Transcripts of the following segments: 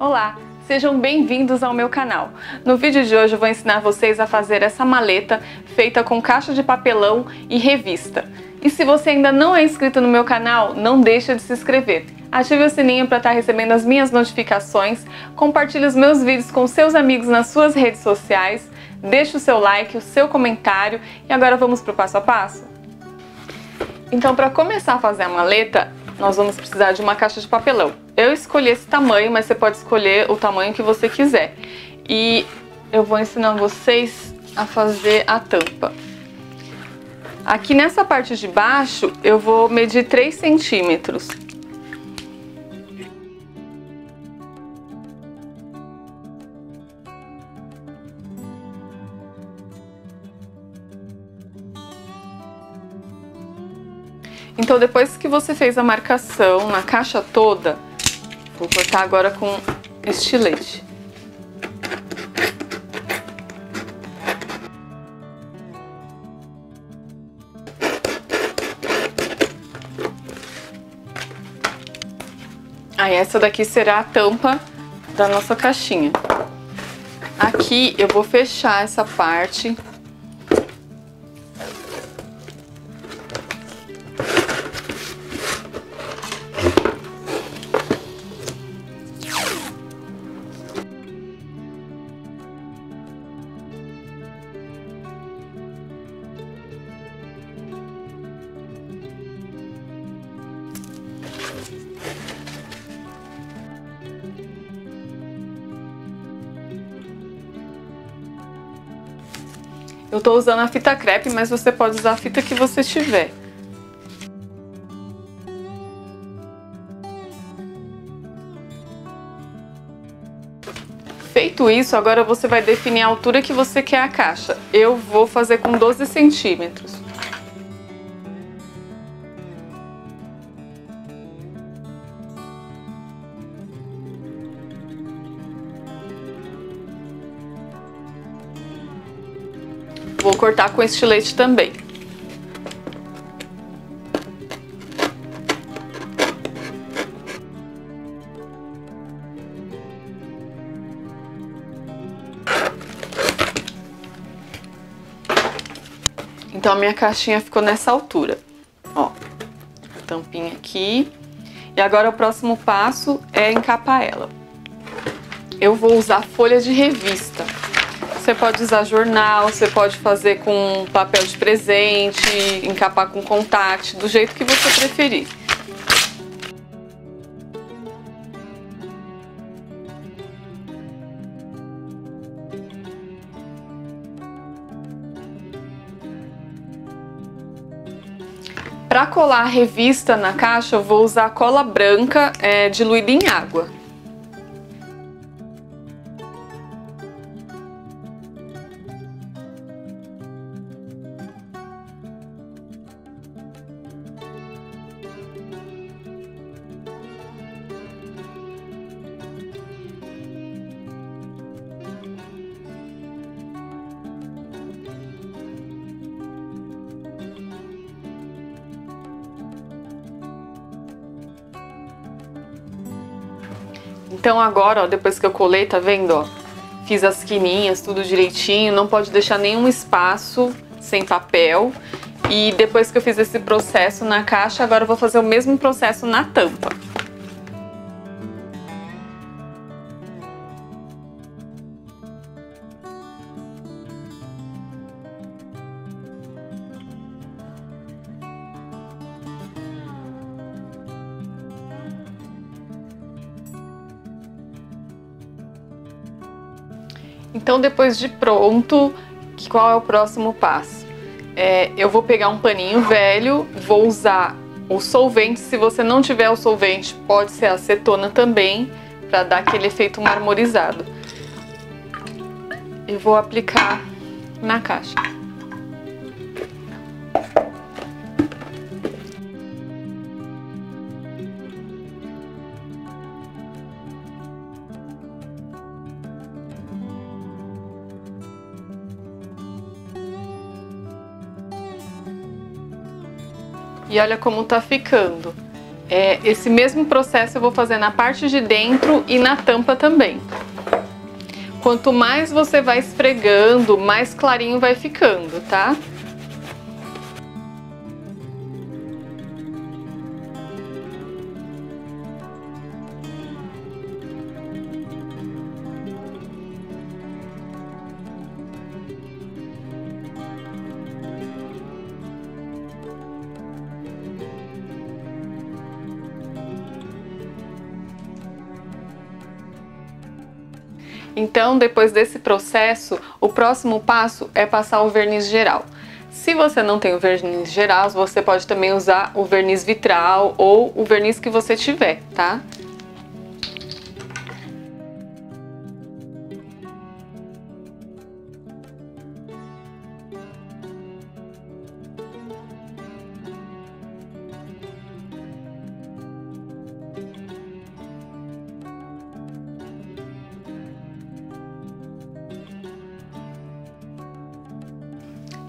Olá, sejam bem-vindos ao meu canal. No vídeo de hoje eu vou ensinar vocês a fazer essa maleta feita com caixa de papelão e revista. E se você ainda não é inscrito no meu canal, não deixa de se inscrever. Ative o sininho para estar recebendo as minhas notificações, compartilhe os meus vídeos com seus amigos nas suas redes sociais, deixe o seu like, o seu comentário e agora vamos para o passo a passo? Então, para começar a fazer a maleta, nós vamos precisar de uma caixa de papelão. Eu escolhi esse tamanho, mas você pode escolher o tamanho que você quiser. E eu vou ensinar vocês a fazer a tampa. Aqui nessa parte de baixo, eu vou medir 3 centímetros. Então, depois que você fez a marcação na caixa toda, vou cortar agora com estilete. Aí essa daqui será a tampa da nossa caixinha. Aqui eu vou fechar essa parte. Eu tô usando a fita crepe, mas você pode usar a fita que você tiver. Feito isso, agora você vai definir a altura que você quer a caixa. Eu vou fazer com 12 centímetros. Vou cortar com estilete também. Então a minha caixinha ficou nessa altura. Ó, tampinha aqui. E agora o próximo passo é encapar ela. Eu vou usar folha de revista. Você pode usar jornal, você pode fazer com papel de presente, encapar com contact, do jeito que você preferir. Para colar a revista na caixa, eu vou usar cola branca diluída em água. Então agora, ó, depois que eu colei, tá vendo, ó? Fiz as quininhas, tudo direitinho, não pode deixar nenhum espaço sem papel. E depois que eu fiz esse processo na caixa, agora eu vou fazer o mesmo processo na tampa. Então, depois de pronto, qual é o próximo passo? Eu vou pegar um paninho velho, vou usar o solvente. Se você não tiver o solvente, pode ser acetona também, para dar aquele efeito marmorizado. E vou aplicar na caixa. E olha como tá ficando. Esse mesmo processo eu vou fazer na parte de dentro e na tampa também. Quanto mais você vai esfregando, mais clarinho vai ficando, tá? Então, depois desse processo, o próximo passo é passar o verniz geral. Se você não tem o verniz geral, você pode também usar o verniz vitral ou o verniz que você tiver, tá?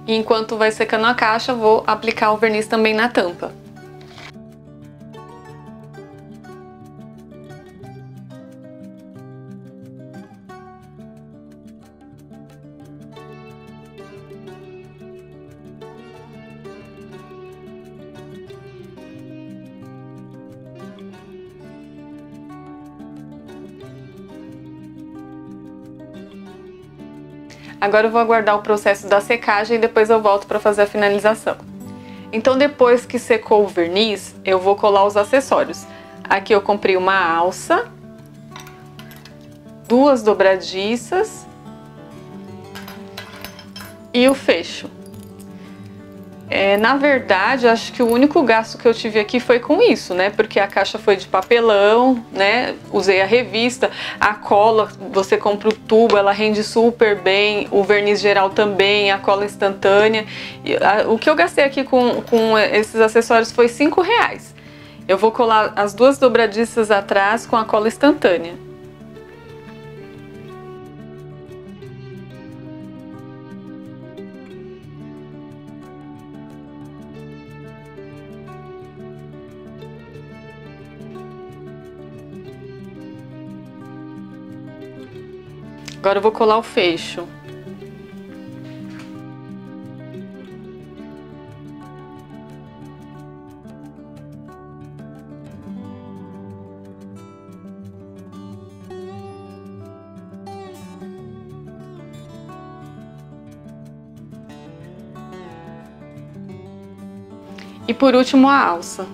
E enquanto vai secando a caixa, vou aplicar o verniz também na tampa. Agora eu vou aguardar o processo da secagem e depois eu volto para fazer a finalização. Então depois que secou o verniz, eu vou colar os acessórios. Aqui eu comprei uma alça, 2 dobradiças e o fecho. Na verdade, acho que o único gasto que eu tive aqui foi com isso, né? Porque a caixa foi de papelão, né? Usei a revista, a cola, você compra o tubo, ela rende super bem, o verniz geral também, a cola instantânea. O que eu gastei aqui com esses acessórios foi R$5. Eu vou colar as 2 dobradiças atrás com a cola instantânea. Agora eu vou colar o fecho. E por último a alça.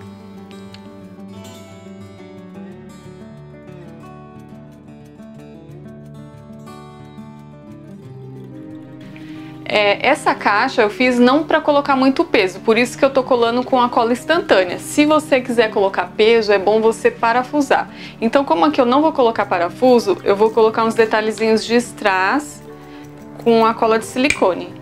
Essa caixa eu fiz não para colocar muito peso, por isso que eu tô colando com a cola instantânea. Se você quiser colocar peso, é bom você parafusar. Então, como aqui eu não vou colocar parafuso, eu vou colocar uns detalhezinhos de strass com a cola de silicone.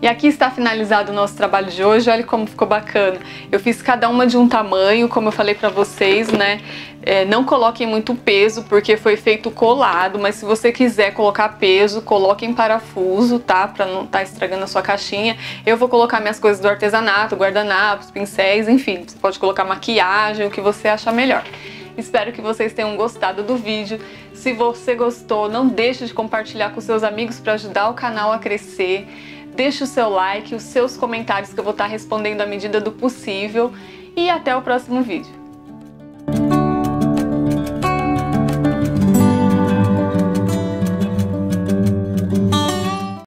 E aqui está finalizado o nosso trabalho de hoje. Olha como ficou bacana. Eu fiz cada uma de um tamanho, como eu falei pra vocês, né? Não coloquem muito peso, porque foi feito colado, mas se você quiser colocar peso, coloque em parafuso, tá? Pra não estar estragando a sua caixinha. Eu vou colocar minhas coisas do artesanato, guardanapos, pincéis, enfim. Você pode colocar maquiagem, o que você achar melhor. Espero que vocês tenham gostado do vídeo. Se você gostou, não deixe de compartilhar com seus amigos para ajudar o canal a crescer. Deixe o seu like, os seus comentários que eu vou estar respondendo à medida do possível. E até o próximo vídeo.